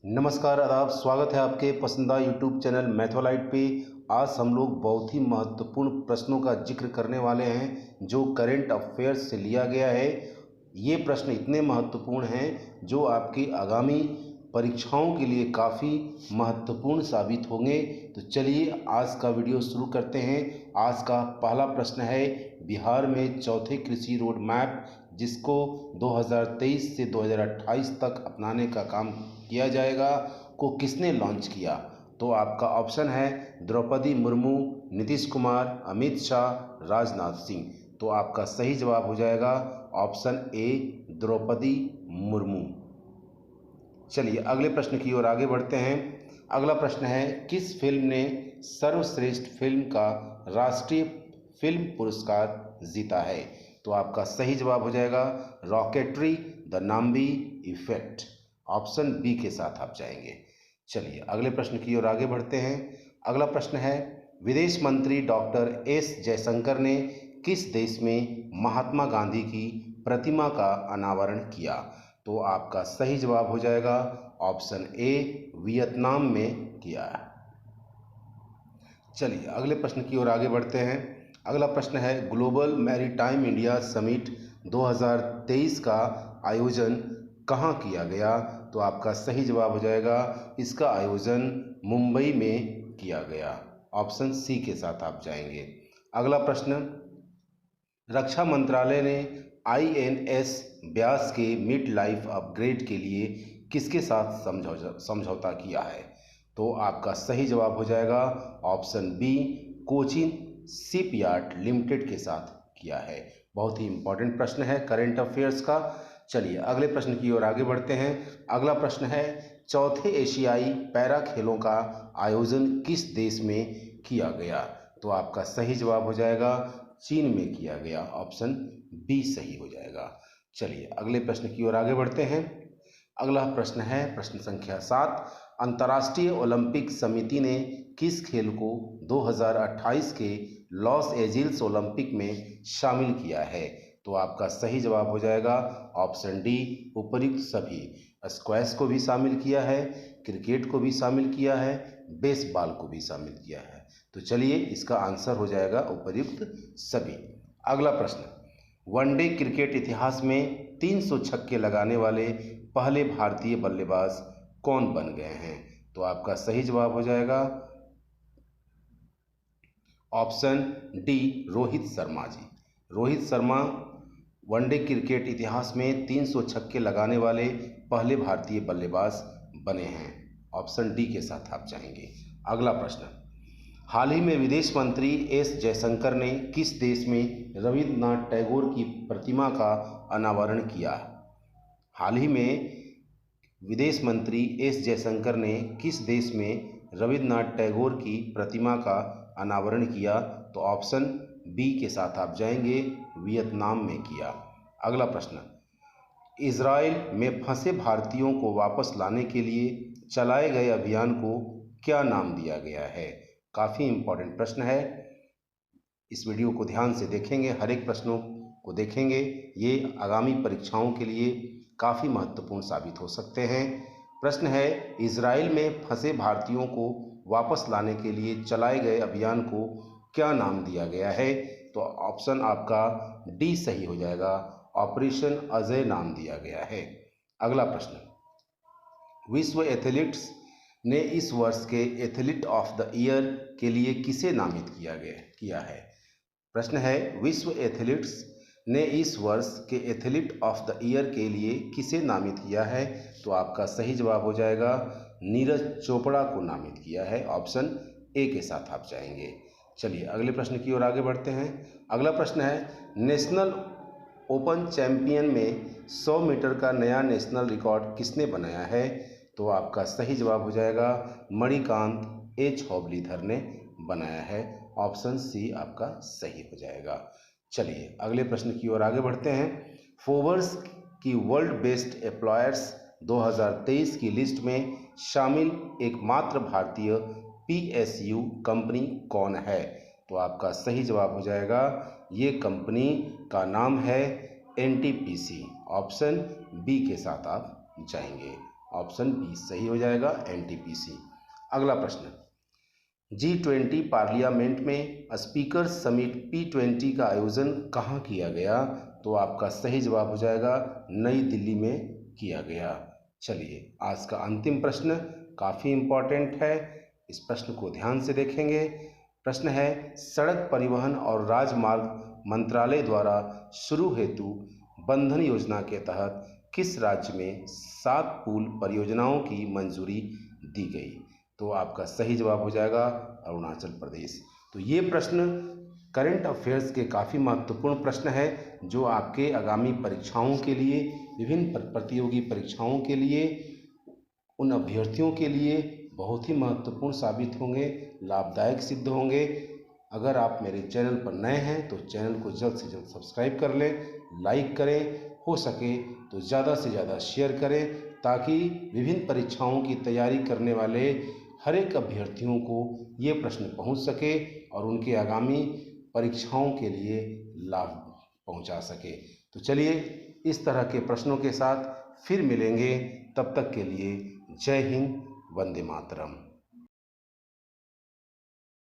नमस्कार, आदाब, स्वागत है आपके पसंदीदा यूट्यूब चैनल मैथोलाइट पे। आज हम लोग बहुत ही महत्वपूर्ण प्रश्नों का जिक्र करने वाले हैं जो करंट अफेयर्स से लिया गया है। ये प्रश्न इतने महत्वपूर्ण हैं जो आपकी आगामी परीक्षाओं के लिए काफ़ी महत्वपूर्ण साबित होंगे। तो चलिए आज का वीडियो शुरू करते हैं। आज का पहला प्रश्न है, बिहार में चौथे कृषि रोड मैप जिसको 2023 से 2028 तक अपनाने का काम किया जाएगा को किसने लॉन्च किया? तो आपका ऑप्शन है द्रौपदी मुर्मू, नीतीश कुमार, अमित शाह, राजनाथ सिंह। तो आपका सही जवाब हो जाएगा ऑप्शन ए, द्रौपदी मुर्मू। चलिए अगले प्रश्न की ओर आगे बढ़ते हैं। अगला प्रश्न है, किस फिल्म ने सर्वश्रेष्ठ फिल्म का राष्ट्रीय फिल्म पुरस्कार जीता है? तो आपका सही जवाब हो जाएगा Rocketry the Nambi Effect. Option B के साथ आप जाएंगे। चलिए अगले प्रश्न की ओर आगे बढ़ते हैं। अगला प्रश्न है, विदेश मंत्री डॉक्टर एस जयशंकर ने किस देश में महात्मा गांधी की प्रतिमा का अनावरण किया? तो आपका सही जवाब हो जाएगा ऑप्शन ए, वियतनाम में किया। चलिए अगले प्रश्न की ओर आगे बढ़ते हैं। अगला प्रश्न है, ग्लोबल मैरीटाइम इंडिया समिट 2023 का आयोजन कहाँ किया गया? तो आपका सही जवाब हो जाएगा इसका आयोजन मुंबई में किया गया। ऑप्शन सी के साथ आप जाएंगे। अगला प्रश्न, रक्षा मंत्रालय ने INS व्यास के मिड लाइफ अपग्रेड के लिए किसके साथ समझौता किया है? तो आपका सही जवाब हो जाएगा option B, Cochin Shipyard Limited के साथ किया है। बहुत ही इंपॉर्टेंट प्रश्न है करंट अफेयर्स का। चलिए अगले प्रश्न की ओर आगे बढ़ते हैं। अगला प्रश्न है, चौथे एशियाई पैरा खेलों का आयोजन किस देश में किया गया? तो आपका सही जवाब हो जाएगा चीन में किया गया। ऑप्शन बी सही हो जाएगा। चलिए अगले प्रश्न की ओर आगे बढ़ते हैं। अगला प्रश्न है प्रश्न संख्या 7, अंतर्राष्ट्रीय ओलंपिक समिति ने किस खेल को 2028 के लॉस एंजिल्स ओलंपिक में शामिल किया है? तो आपका सही जवाब हो जाएगा ऑप्शन डी, उपर्युक्त सभी। स्क्वैश को भी शामिल किया है, क्रिकेट को भी शामिल किया है, बेसबॉल को भी शामिल किया है। तो चलिए इसका आंसर हो जाएगा उपर्युक्त सभी। अगला प्रश्न, वनडे क्रिकेट इतिहास में 300 छक्के लगाने वाले पहले भारतीय बल्लेबाज कौन बन गए हैं? तो आपका सही जवाब हो जाएगा option D, Rohit Sharma ji. Rohit Sharma one day cricket इतिहास में 300 छक्के लगाने वाले पहले भारतीय बल्लेबाज बने हैं। ऑप्शन डी के साथ आप चाहेंगे। अगला प्रश्न, हाल ही में विदेश मंत्री एस जयशंकर ने किस देश में रविन्द्रनाथ टैगोर की प्रतिमा का अनावरण किया? हाल ही में विदेश मंत्री एस जयशंकर ने किस देश में रविन्द्रनाथ टैगोर की प्रतिमा का अनावरण किया? तो ऑप्शन बी के साथ आप जाएंगे, वियतनाम में किया। अगला प्रश्न, इजराइल में फंसे भारतीयों को वापस लाने के लिए चलाए गए अभियान को क्या नाम दिया गया है? काफ़ी इंपॉर्टेंट प्रश्न है। इस वीडियो को ध्यान से देखेंगे, हर एक प्रश्नों को देखेंगे, ये आगामी परीक्षाओं के लिए काफ़ी महत्वपूर्ण साबित हो सकते हैं। प्रश्न है, इजराइल में फंसे भारतीयों को वापस लाने के लिए चलाए गए अभियान को क्या नाम दिया गया है? तो ऑप्शन आपका डी सही हो जाएगा, ऑपरेशन अजय नाम दिया गया है। अगला प्रश्न, विश्व एथलीट्स ने इस वर्ष के एथलीट ऑफ द ईयर के लिए किसे नामित किया है? प्रश्न है, विश्व एथलीट्स ने इस वर्ष के एथलीट ऑफ द ईयर के लिए किसे नामित किया है? तो आपका सही जवाब हो जाएगा नीरज चोपड़ा को नामित किया है। ऑप्शन ए के साथ आप जाएंगे। चलिए अगले प्रश्न की ओर आगे बढ़ते हैं। अगला प्रश्न है, नेशनल ओपन चैंपियन में 100 मीटर का नया नेशनल रिकॉर्ड किसने बनाया है? तो आपका सही जवाब हो जाएगा मणिकांत एच होबलीधर ने बनाया है। ऑप्शन सी आपका सही हो जाएगा। चलिए अगले प्रश्न की ओर आगे बढ़ते हैं। फोर्ब्स की वर्ल्ड बेस्ट एम्प्लॉयर्स 2023 की लिस्ट में शामिल एकमात्र भारतीय PSU कंपनी कौन है? तो आपका सही जवाब हो जाएगा, ये कंपनी का नाम है NTPC। ऑप्शन बी के साथ आप जाएंगे। ऑप्शन बी सही हो जाएगा, एनटीपीसी। अगला प्रश्न, G20 पार्लियामेंट में स्पीकर समिट P20 का आयोजन कहाँ किया गया? तो आपका सही जवाब हो जाएगा नई दिल्ली में किया गया। चलिए आज का अंतिम प्रश्न काफ़ी इम्पोर्टेंट है, इस प्रश्न को ध्यान से देखेंगे। प्रश्न है, सड़क परिवहन और राजमार्ग मंत्रालय द्वारा शुरू हेतु बंधन योजना के तहत किस राज्य में 7 पुल परियोजनाओं की मंजूरी दी गई? तो आपका सही जवाब हो जाएगा अरुणाचल प्रदेश। तो ये प्रश्न करंट अफेयर्स के काफ़ी महत्वपूर्ण प्रश्न है जो आपके आगामी परीक्षाओं के लिए, विभिन्न प्रतियोगी परीक्षाओं के लिए, उन अभ्यर्थियों के लिए बहुत ही महत्वपूर्ण साबित होंगे, लाभदायक सिद्ध होंगे। अगर आप मेरे चैनल पर नए हैं तो चैनल को जल्द से जल्द सब्सक्राइब कर लें, लाइक करें, हो सके तो ज़्यादा से ज़्यादा शेयर करें, ताकि विभिन्न परीक्षाओं की तैयारी करने वाले हर एक अभ्यर्थियों को ये प्रश्न पहुंच सके और उनके आगामी परीक्षाओं के लिए लाभ पहुंचा सके। तो चलिए इस तरह के प्रश्नों के साथ फिर मिलेंगे, तब तक के लिए जय हिंद, वंदे मातरम।